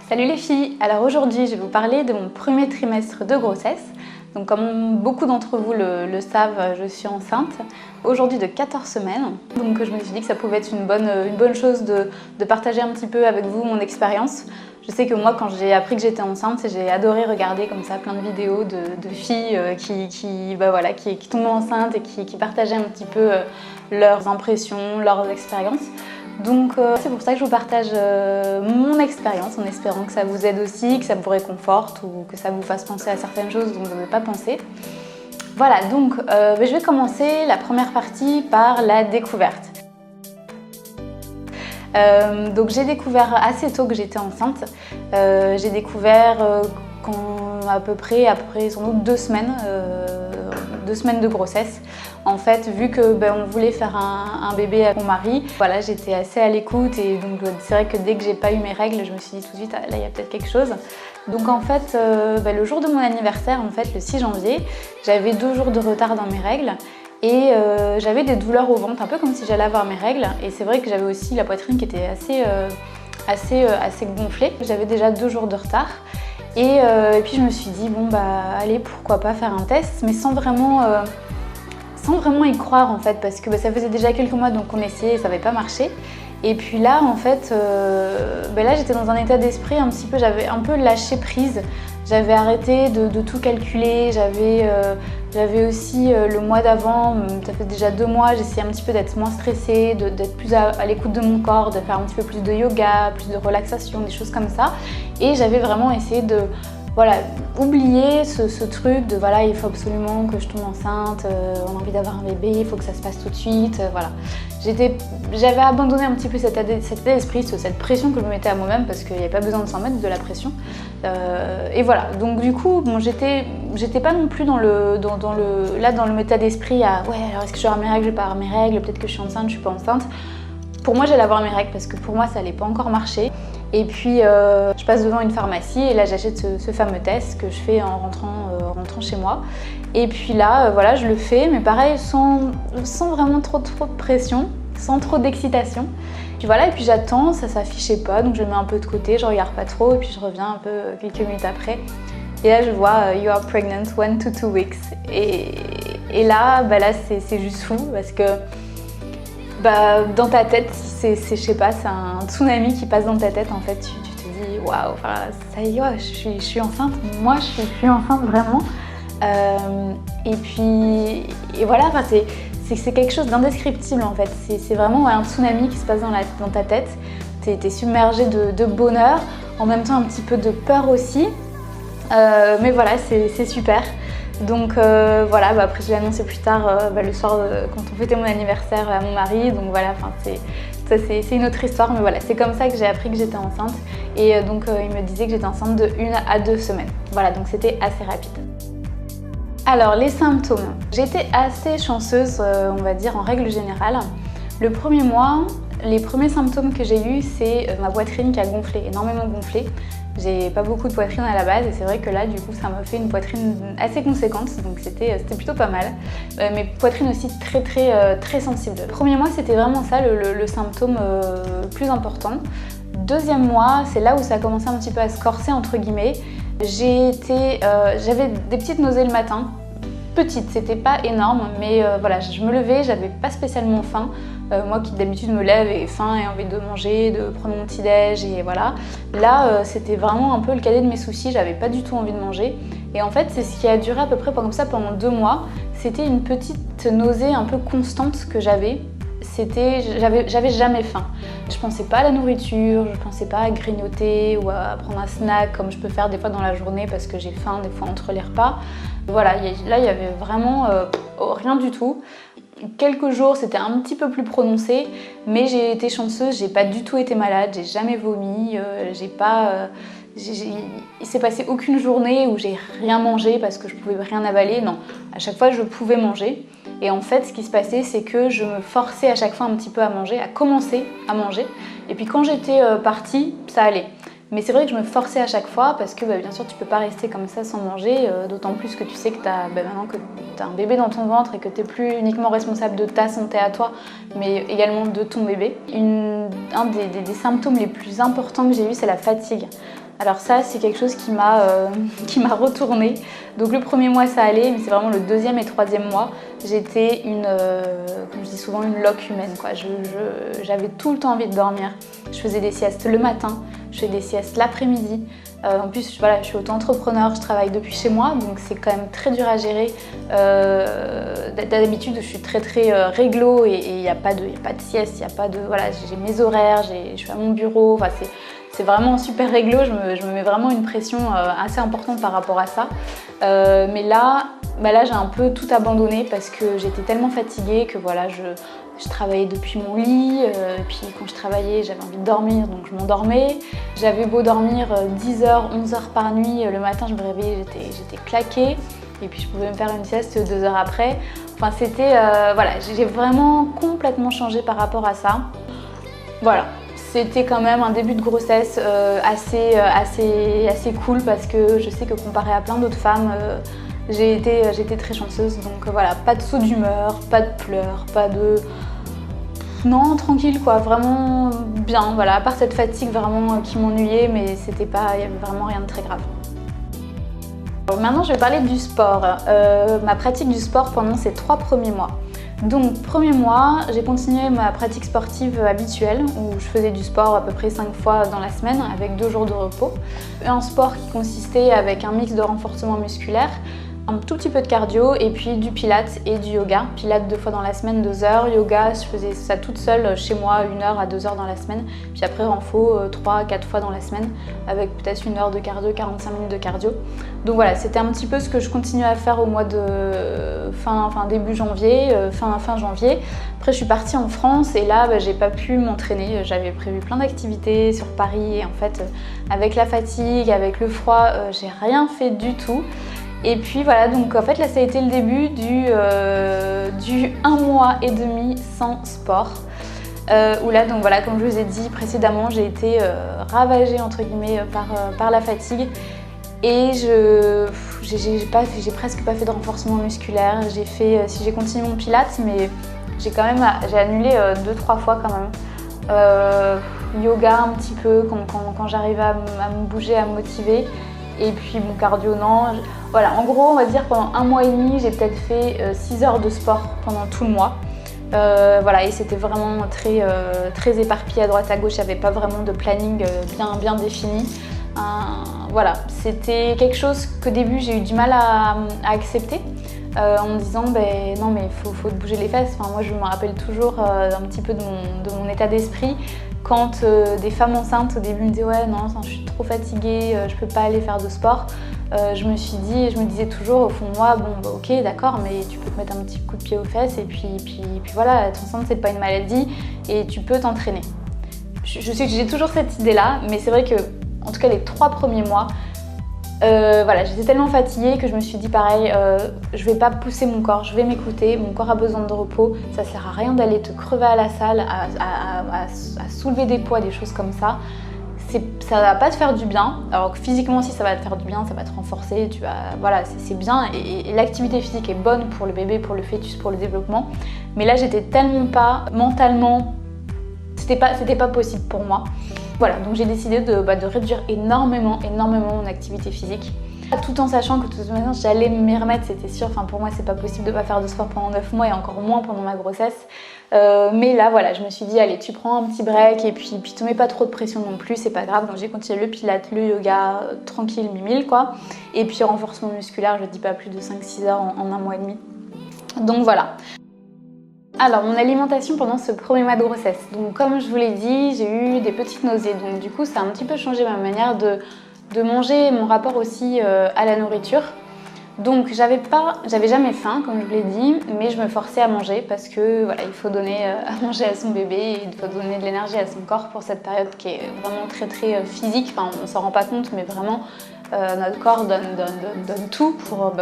Salut les filles! Alors aujourd'hui je vais vous parler de mon premier trimestre de grossesse. Donc comme beaucoup d'entre vous le savent, je suis enceinte aujourd'hui de 14 semaines. Donc je me suis dit que ça pouvait être une bonne chose de partager un petit peu avec vous mon expérience. Je sais que moi quand j'ai appris que j'étais enceinte, j'ai adoré regarder comme ça plein de vidéos de filles qui tombent enceintes et qui partageaient un petit peu leurs impressions, leurs expériences. Donc c'est pour ça que je vous partage mon expérience en espérant que ça vous aide aussi, que ça vous réconforte ou que ça vous fasse penser à certaines choses dont vous n'avez pas pensé. Voilà, donc je vais commencer la première partie par la découverte. Donc j'ai découvert assez tôt que j'étais enceinte. J'ai découvert à peu près sans doute 2 semaines de grossesse. En fait, vu que on voulait faire un bébé avec mon mari, voilà, j'étais assez à l'écoute et donc c'est vrai que dès que j'ai pas eu mes règles, je me suis dit tout de suite, là il y a peut-être quelque chose. Donc en fait, le jour de mon anniversaire, en fait, le 6 janvier, j'avais 2 jours de retard dans mes règles. Et j'avais des douleurs au ventre, un peu comme si j'allais avoir mes règles. Et c'est vrai que j'avais aussi la poitrine qui était assez gonflée. J'avais déjà 2 jours de retard. Et puis je me suis dit, allez, pourquoi pas faire un test, mais sans vraiment y croire en fait, parce que ça faisait déjà quelques mois donc on essayait et ça n'avait pas marché. Et puis là, en fait, là j'étais dans un état d'esprit un petit peu, j'avais un peu lâché prise. J'avais arrêté de tout calculer, j'avais aussi le mois d'avant, ça fait déjà 2 mois, j'essayais un petit peu d'être moins stressée, d'être plus à l'écoute de mon corps, de faire un petit peu plus de yoga, plus de relaxation, des choses comme ça. Et j'avais vraiment essayé de oublier ce truc de il faut absolument que je tombe enceinte, on a envie d'avoir un bébé, il faut que ça se passe tout de suite, voilà. J'avais abandonné un petit peu cet état d'esprit, cette pression que je me mettais à moi-même parce qu'il n'y avait pas besoin de s'en mettre de la pression. Et voilà, donc du coup, j'étais pas non plus dans le état d'esprit à alors est-ce que je vais avoir mes règles, je vais pas avoir mes règles, peut-être que je suis enceinte, je suis pas enceinte. Pour moi, j'allais avoir mes règles parce que pour moi, ça allait pas encore marcher. Et puis, je passe devant une pharmacie et là, j'achète ce fameux test que je fais en rentrant chez moi. Et puis là, je le fais, mais pareil, sans vraiment trop de pression, sans trop d'excitation. Puis voilà, et puis j'attends, ça s'affichait pas, donc je le mets un peu de côté, je regarde pas trop, et puis je reviens un peu quelques minutes après. Et là, je vois You are pregnant 1 to 2 weeks. Et là, c'est juste fou parce que dans ta tête, je sais pas, c'est un tsunami qui passe dans ta tête en fait. Tu te dis waouh, ça y est, je suis enceinte. Moi, je suis enceinte vraiment. Et voilà, c'est quelque chose d'indescriptible en fait. C'est vraiment un tsunami qui se passe dans ta tête. T'es submergé de bonheur, en même temps un petit peu de peur aussi. Mais voilà, c'est super. Donc après je l'ai annoncé plus tard le soir quand on fêtait mon anniversaire à mon mari. Donc voilà, c'est une autre histoire, mais voilà, c'est comme ça que j'ai appris que j'étais enceinte. Et donc il me disait que j'étais enceinte de 1 à 2 semaines. Voilà, donc c'était assez rapide. Alors les symptômes. J'étais assez chanceuse, on va dire en règle générale. Le premier mois, les premiers symptômes que j'ai eus, c'est ma poitrine qui a gonflé, énormément gonflé. J'ai pas beaucoup de poitrine à la base et c'est vrai que là du coup ça m'a fait une poitrine assez conséquente, donc c'était plutôt pas mal. Mais poitrine aussi très sensible. Le premier mois c'était vraiment ça le symptôme plus important. Deuxième mois, c'est là où ça a commencé un petit peu à se corser entre guillemets. J'avais des petites nausées le matin, petites, c'était pas énorme, mais je me levais, j'avais pas spécialement faim. Moi qui d'habitude me lève et faim et envie de manger, de prendre mon petit déj et voilà. Là c'était vraiment un peu le cadet de mes soucis, j'avais pas du tout envie de manger. Et en fait c'est ce qui a duré à peu près comme ça pendant 2 mois. C'était une petite nausée un peu constante que j'avais. J'avais jamais faim. Je pensais pas à la nourriture, je pensais pas à grignoter ou à prendre un snack comme je peux faire des fois dans la journée parce que j'ai faim des fois entre les repas. Voilà, là il y avait vraiment rien du tout. Quelques jours c'était un petit peu plus prononcé, mais j'ai été chanceuse, j'ai pas du tout été malade, j'ai jamais vomi, il s'est passé aucune journée où j'ai rien mangé parce que je pouvais rien avaler, non. À chaque fois je pouvais manger. Et en fait, ce qui se passait, c'est que je me forçais à chaque fois un petit peu à manger, à commencer à manger. Et puis quand j'étais partie, ça allait. Mais c'est vrai que je me forçais à chaque fois parce que bien sûr tu peux pas rester comme ça sans manger, d'autant plus que tu sais que maintenant que tu as un bébé dans ton ventre et que tu n'es plus uniquement responsable de ta santé à toi, mais également de ton bébé. Un des symptômes les plus importants que j'ai eu, c'est la fatigue. Alors ça, c'est quelque chose qui m'a retourné. Donc le premier mois, ça allait, mais c'est vraiment le deuxième et troisième mois, j'étais comme je dis souvent, une loque humaine, quoi. J'avais tout le temps envie de dormir. Je faisais des siestes le matin, je fais des siestes l'après-midi. En plus, voilà, je suis auto-entrepreneur, je travaille depuis chez moi, donc c'est quand même très dur à gérer. D'habitude, je suis très réglo et il n'y a pas de sieste, il y a pas de, voilà, j'ai mes horaires, je suis à mon bureau. Enfin, c'est vraiment super réglo, je me mets vraiment une pression assez importante par rapport à ça. Mais là, j'ai un peu tout abandonné parce que j'étais tellement fatiguée que voilà, je travaillais depuis mon lit, et puis quand je travaillais, j'avais envie de dormir, donc je m'endormais. J'avais beau dormir 10 heures, 11 heures par nuit, le matin je me réveillais, j'étais claquée, et puis je pouvais me faire une sieste 2 heures après. Enfin, c'était, voilà, j'ai vraiment complètement changé par rapport à ça. Voilà. C'était quand même un début de grossesse assez cool parce que je sais que comparé à plein d'autres femmes, j'ai été très chanceuse. Donc voilà, pas de saut d'humeur, pas de pleurs, pas de... Non, tranquille quoi, vraiment bien. Voilà, à part cette fatigue vraiment qui m'ennuyait, mais il y avait vraiment rien de très grave. Alors maintenant, je vais parler du sport. Ma pratique du sport pendant ces 3 premiers mois. Donc, premier mois, j'ai continué ma pratique sportive habituelle où je faisais du sport à peu près 5 fois dans la semaine avec 2 jours de repos. Un sport qui consistait avec un mix de renforcement musculaire, un tout petit peu de cardio et puis du pilates et du yoga. Pilates 2 fois dans la semaine, 2 heures. Yoga, je faisais ça toute seule chez moi, 1 heure à 2 heures dans la semaine. Puis après, renfo 3 à 4 fois dans la semaine avec peut-être 1 heure de cardio, 45 minutes de cardio. Donc voilà, c'était un petit peu ce que je continuais à faire au mois de début janvier, fin janvier. Après, je suis partie en France et là, j'ai pas pu m'entraîner. J'avais prévu plein d'activités sur Paris et en fait, avec la fatigue, avec le froid, j'ai rien fait du tout. Et puis voilà, donc en fait là ça a été le début du 1 mois et demi sans sport. Où là, donc voilà, comme je vous ai dit précédemment, j'ai été ravagée entre guillemets par la fatigue. Et j'ai presque pas fait de renforcement musculaire. J'ai continué mon pilates, mais j'ai annulé 2-3 fois quand même. Yoga un petit peu quand j'arrivais à me bouger, à me motiver. Et puis mon cardio, non. Voilà, en gros, on va dire pendant 1 mois et demi, j'ai peut-être fait 6 heures de sport pendant tout le mois. Voilà, et c'était vraiment très éparpillé à droite à gauche, il n'y avait pas vraiment de planning bien défini. Voilà, c'était quelque chose qu'au début j'ai eu du mal à accepter en me disant non mais faut te bouger les fesses. Enfin, moi je me rappelle toujours un petit peu de mon état d'esprit quand des femmes enceintes au début me disaient ouais non je suis trop fatiguée, je peux pas aller faire de sport. Je me disais toujours au fond de moi bon ok d'accord mais tu peux te mettre un petit coup de pied aux fesses et puis voilà, être enceinte c'est pas une maladie et tu peux t'entraîner. J'ai toujours cette idée là, mais c'est vrai que en tout cas les 3 premiers mois, voilà, j'étais tellement fatiguée que je me suis dit pareil, je vais pas pousser mon corps, je vais m'écouter, mon corps a besoin de repos, ça sert à rien d'aller te crever à la salle, à soulever des poids, des choses comme ça. Ça va pas te faire du bien, alors que physiquement si ça va te faire du bien, ça va te renforcer, voilà, c'est bien et l'activité physique est bonne pour le bébé, pour le fœtus, pour le développement. Mais là j'étais tellement pas mentalement, c'était pas possible pour moi. Voilà, donc j'ai décidé de réduire énormément mon activité physique. Tout en sachant que de toute manière j'allais m'y remettre, c'était sûr. Enfin, pour moi c'est pas possible de pas faire de sport pendant 9 mois et encore moins pendant ma grossesse. Mais là voilà, je me suis dit allez tu prends un petit break et puis te mets pas trop de pression non plus, c'est pas grave. Donc j'ai continué le pilates, le yoga, tranquille, mimile quoi. Et puis renforcement musculaire, je dis pas plus de 5-6 heures en 1 mois et demi. Donc voilà. Alors, mon alimentation pendant ce premier mois de grossesse. Donc, comme je vous l'ai dit, j'ai eu des petites nausées. Donc, du coup, ça a un petit peu changé ma manière de manger, mon rapport aussi à la nourriture. Donc, j'avais jamais faim, comme je vous l'ai dit, mais je me forçais à manger parce que voilà, il faut donner à manger à son bébé et il faut donner de l'énergie à son corps pour cette période qui est vraiment très physique. Enfin, on s'en rend pas compte, mais vraiment, notre corps donne tout pour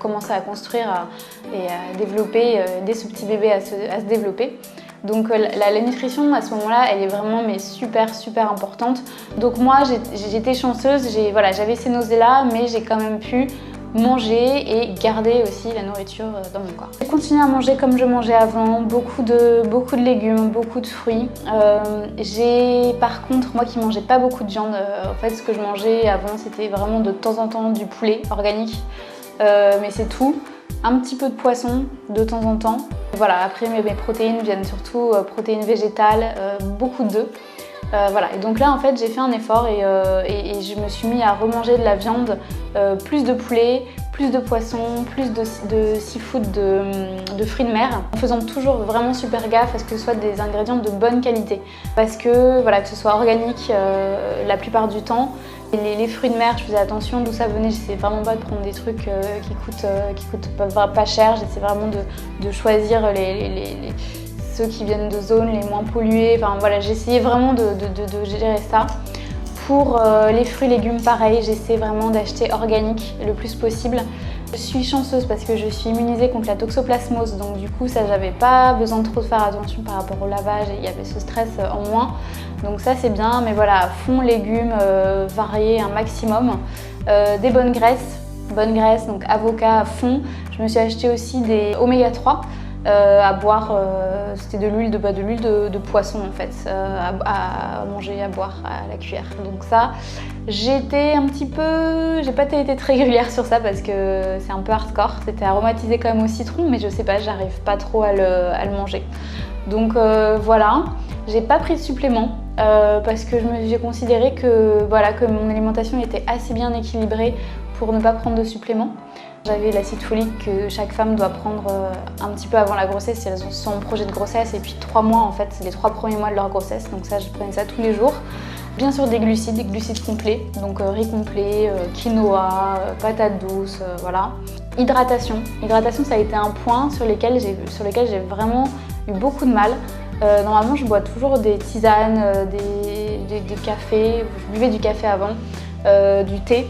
commencer à construire et à développer, aider ce petit bébé à se développer. Donc la nutrition à ce moment-là, elle est vraiment super importante. Donc moi, j'étais chanceuse, j'avais ces nausées-là, mais j'ai quand même pu manger et garder aussi la nourriture dans mon corps. J'ai continué à manger comme je mangeais avant, beaucoup de légumes, beaucoup de fruits. Par contre, moi qui mangeais pas beaucoup de viande, en fait ce que je mangeais avant c'était vraiment de temps en temps du poulet organique, mais c'est tout. Un petit peu de poisson de temps en temps. Voilà, après mes protéines viennent surtout protéines végétales, beaucoup d'œufs. Voilà, et donc là en fait j'ai fait un effort et je me suis mis à remanger de la viande, plus de poulet, plus de poisson, plus de seafood, de fruits de mer, en faisant toujours vraiment super gaffe à ce que ce soit des ingrédients de bonne qualité. Parce que voilà, que ce soit organique la plupart du temps. Les fruits de mer, je faisais attention d'où ça venait, j'essayais vraiment pas de prendre des trucs qui coûtent pas cher, j'essayais vraiment de choisir ceux qui viennent de zones les moins polluées. Enfin voilà, j'essayais vraiment de gérer ça. Pour les fruits et légumes, pareil, j'essaie vraiment d'acheter organique le plus possible. Je suis chanceuse parce que je suis immunisée contre la toxoplasmose, donc du coup ça j'avais pas besoin de trop faire attention par rapport au lavage et il y avait ce stress en moins. Donc ça c'est bien, mais voilà, fond, légumes, variés un maximum. Des bonnes graisses, donc avocat à fond. Je me suis acheté aussi des oméga 3. À boire, c'était de l'huile de poisson en fait, à manger, à boire à la cuillère. Donc ça, j'ai pas été très régulière sur ça parce que c'est un peu hardcore. C'était aromatisé quand même au citron, mais je sais pas, j'arrive pas trop à le manger. Donc voilà, j'ai pas pris de supplément parce que j'ai considéré que mon alimentation était assez bien équilibrée pour ne pas prendre de supplément. J'avais l'acide folique que chaque femme doit prendre un petit peu avant la grossesse si elles sont en projet de grossesse, et puis 3 mois en fait, c'est les 3 premiers mois de leur grossesse, donc ça je prenais ça tous les jours. Bien sûr des glucides complets, donc riz complet, quinoa, patates douces, voilà. Hydratation ça a été un point sur lequel j'ai vraiment eu beaucoup de mal. Normalement je bois toujours des tisanes, des cafés, je buvais du café avant, du thé.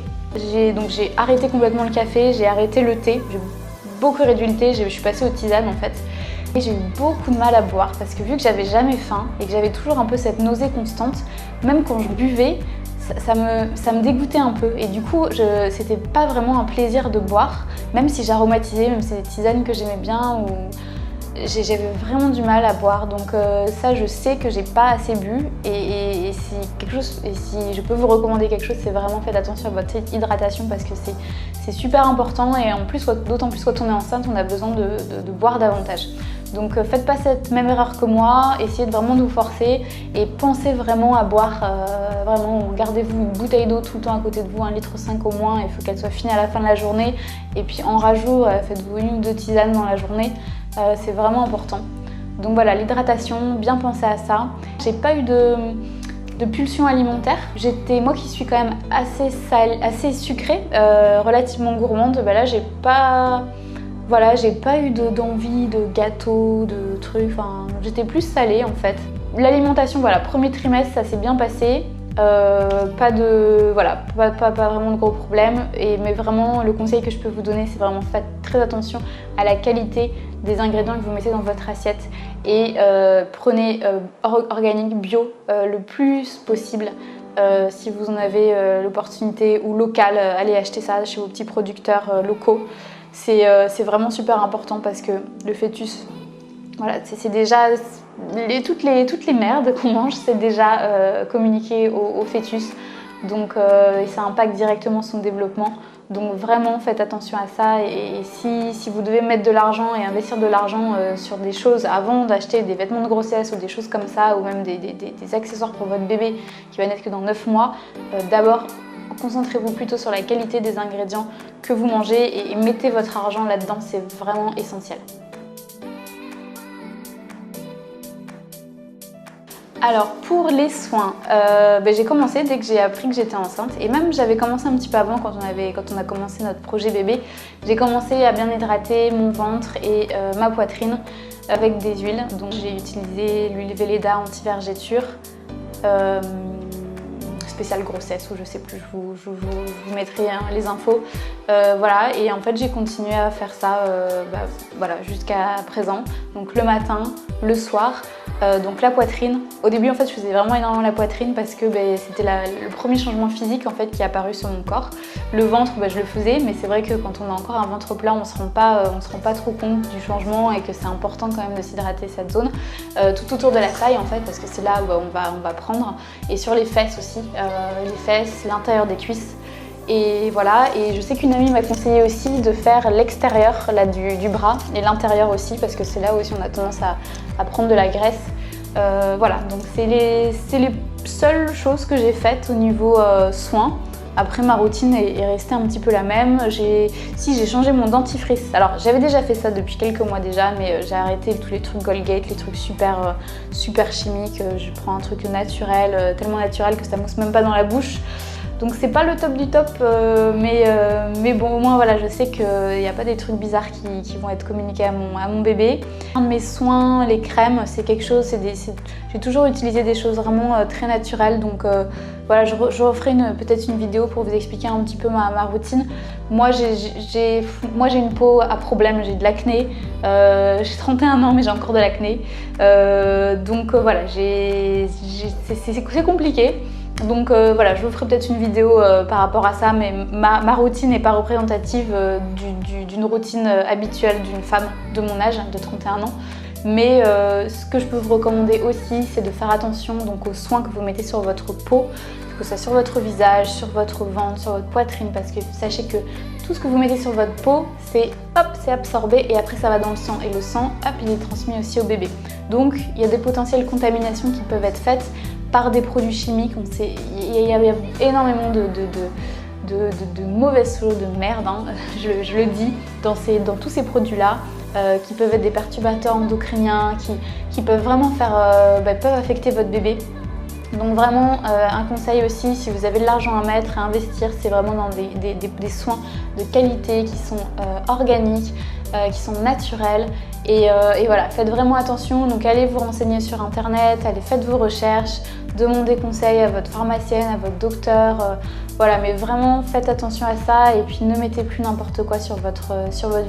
Donc j'ai arrêté complètement le café, j'ai arrêté le thé, j'ai beaucoup réduit le thé, je suis passée aux tisanes en fait. Et j'ai eu beaucoup de mal à boire parce que vu que j'avais jamais faim et que j'avais toujours un peu cette nausée constante, même quand je buvais, ça me dégoûtait un peu. Et du coup, c'était pas vraiment un plaisir de boire, même si j'aromatisais, même si c'est des tisanes que j'aimais bien, j'avais vraiment du mal à boire. Donc ça, je sais que j'ai pas assez bu et si je peux vous recommander quelque chose, c'est vraiment faites attention à votre hydratation parce que c'est super important, et en plus, d'autant plus quand on est enceinte, on a besoin de boire davantage. Donc faites pas cette même erreur que moi, essayez vraiment de vous forcer et pensez vraiment à boire, vraiment gardez-vous une bouteille d'eau tout le temps à côté de vous, 1,5 litre au moins, il faut qu'elle soit finie à la fin de la journée, et puis en rajout, faites-vous 1 ou 2 tisanes dans la journée, c'est vraiment important. Donc voilà, l'hydratation, bien penser à ça. J'ai pas eu de pulsion alimentaire. Moi qui suis quand même assez sucrée, relativement gourmande, là j'ai pas eu d'envie de gâteaux, de trucs, enfin j'étais plus salée en fait. L'alimentation, premier trimestre ça s'est bien passé. Pas vraiment de gros problèmes, mais vraiment le conseil que je peux vous donner, c'est vraiment faites très attention à la qualité des ingrédients que vous mettez dans votre assiette et prenez organique, bio le plus possible. Si vous en avez l'opportunité, ou local, allez acheter ça chez vos petits producteurs locaux. C'est vraiment super important parce que le fœtus, voilà, c'est déjà toutes les merdes qu'on mange, c'est déjà communiqué au fœtus, donc ça impacte directement son développement. Donc vraiment faites attention à ça, et si vous devez mettre de l'argent et investir de l'argent sur des choses avant d'acheter des vêtements de grossesse ou des choses comme ça, ou même des accessoires pour votre bébé qui va naître que dans 9 mois, d'abord concentrez-vous plutôt sur la qualité des ingrédients que vous mangez et mettez votre argent là-dedans, c'est vraiment essentiel. Alors pour les soins, j'ai commencé dès que j'ai appris que j'étais enceinte, et même j'avais commencé un petit peu avant quand on a commencé notre projet bébé. J'ai commencé à bien hydrater mon ventre et ma poitrine avec des huiles. Donc j'ai utilisé l'huile Velleda anti-vergéture, spéciale grossesse ou je sais plus, je vous mettrai les infos. Voilà, et en fait j'ai continué à faire ça jusqu'à présent. Donc le matin, le soir. Donc la poitrine. Au début en fait je faisais vraiment énormément la poitrine parce que c'était le premier changement physique en fait qui est apparu sur mon corps. Le ventre je le faisais, mais c'est vrai que quand on a encore un ventre plat on se rend pas trop compte du changement et que c'est important quand même de s'hydrater cette zone. Tout autour de la taille en fait parce que c'est là où on va prendre, et sur les fesses aussi, les fesses, l'intérieur des cuisses. Et voilà, et je sais qu'une amie m'a conseillé aussi de faire l'extérieur du bras et l'intérieur aussi parce que c'est là aussi on a tendance à prendre de la graisse. Voilà, donc c'est les seules choses que j'ai faites au niveau soins. Après ma routine est restée un petit peu la même. J'ai changé mon dentifrice. Alors j'avais déjà fait ça depuis quelques mois déjà, mais j'ai arrêté tous les trucs Colgate, les trucs super chimiques. Je prends un truc naturel, tellement naturel que ça mousse même pas dans la bouche. Donc c'est pas le top du top, mais bon au moins voilà, je sais qu'il n'y a pas des trucs bizarres qui vont être communiqués à mon bébé. Un de mes soins, les crèmes, c'est quelque chose, j'ai toujours utilisé des choses vraiment très naturelles, donc voilà, je referai peut-être une vidéo pour vous expliquer un petit peu ma routine. Moi j'ai une peau à problème, j'ai de l'acné, j'ai 31 ans mais j'ai encore de l'acné, donc voilà, c'est compliqué. Donc voilà, je vous ferai peut-être une vidéo par rapport à ça, mais ma routine n'est pas représentative d'une routine habituelle d'une femme de mon âge, de 31 ans. Mais ce que je peux vous recommander aussi, c'est de faire attention donc, aux soins que vous mettez sur votre peau, que ce soit sur votre visage, sur votre ventre, sur votre poitrine, parce que sachez que tout ce que vous mettez sur votre peau, c'est absorbé et après ça va dans le sang. Et le sang, hop, il est transmis aussi au bébé. Donc il y a des potentielles contaminations qui peuvent être faites par des produits chimiques. Il y a énormément de mauvaises choses, de merde, hein, je le dis, dans tous ces produits-là, qui peuvent être des perturbateurs endocriniens, qui peuvent vraiment peuvent affecter votre bébé. Donc vraiment un conseil aussi, si vous avez de l'argent à mettre, à investir, c'est vraiment dans des soins de qualité qui sont organiques, qui sont naturels. Et voilà, faites vraiment attention, donc allez vous renseigner sur internet, faites vos recherches, demandez conseil à votre pharmacienne, à votre docteur, voilà, mais vraiment faites attention à ça et puis ne mettez plus n'importe quoi sur votre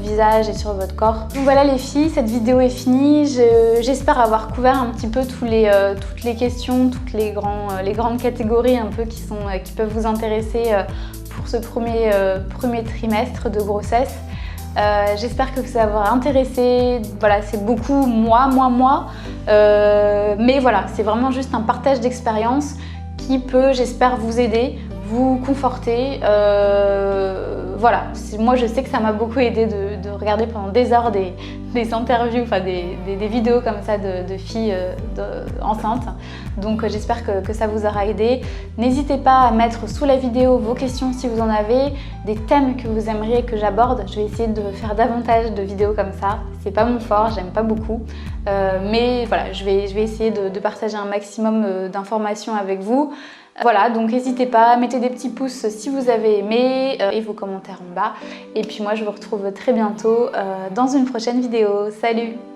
visage et sur votre corps. Donc voilà les filles, cette vidéo est finie, j'espère avoir couvert un petit peu toutes les questions, toutes les grandes catégories un peu qui peuvent vous intéresser pour ce premier trimestre de grossesse. J'espère que ça vous aura intéressé. Voilà, c'est beaucoup moi, mais voilà, c'est vraiment juste un partage d'expérience qui peut, j'espère, vous aider, vous conforter. Voilà, moi je sais que ça m'a beaucoup aidé de regarder pendant des heures des interviews, enfin des vidéos comme ça de filles enceintes. Donc j'espère que ça vous aura aidé. N'hésitez pas à mettre sous la vidéo vos questions si vous en avez, des thèmes que vous aimeriez que j'aborde. Je vais essayer de faire davantage de vidéos comme ça. C'est pas mon fort, j'aime pas beaucoup. Mais voilà, je vais essayer de partager un maximum d'informations avec vous. Voilà, donc n'hésitez pas, mettez des petits pouces si vous avez aimé et vos commentaires en bas. Et puis moi, je vous retrouve très bientôt dans une prochaine vidéo. Salut!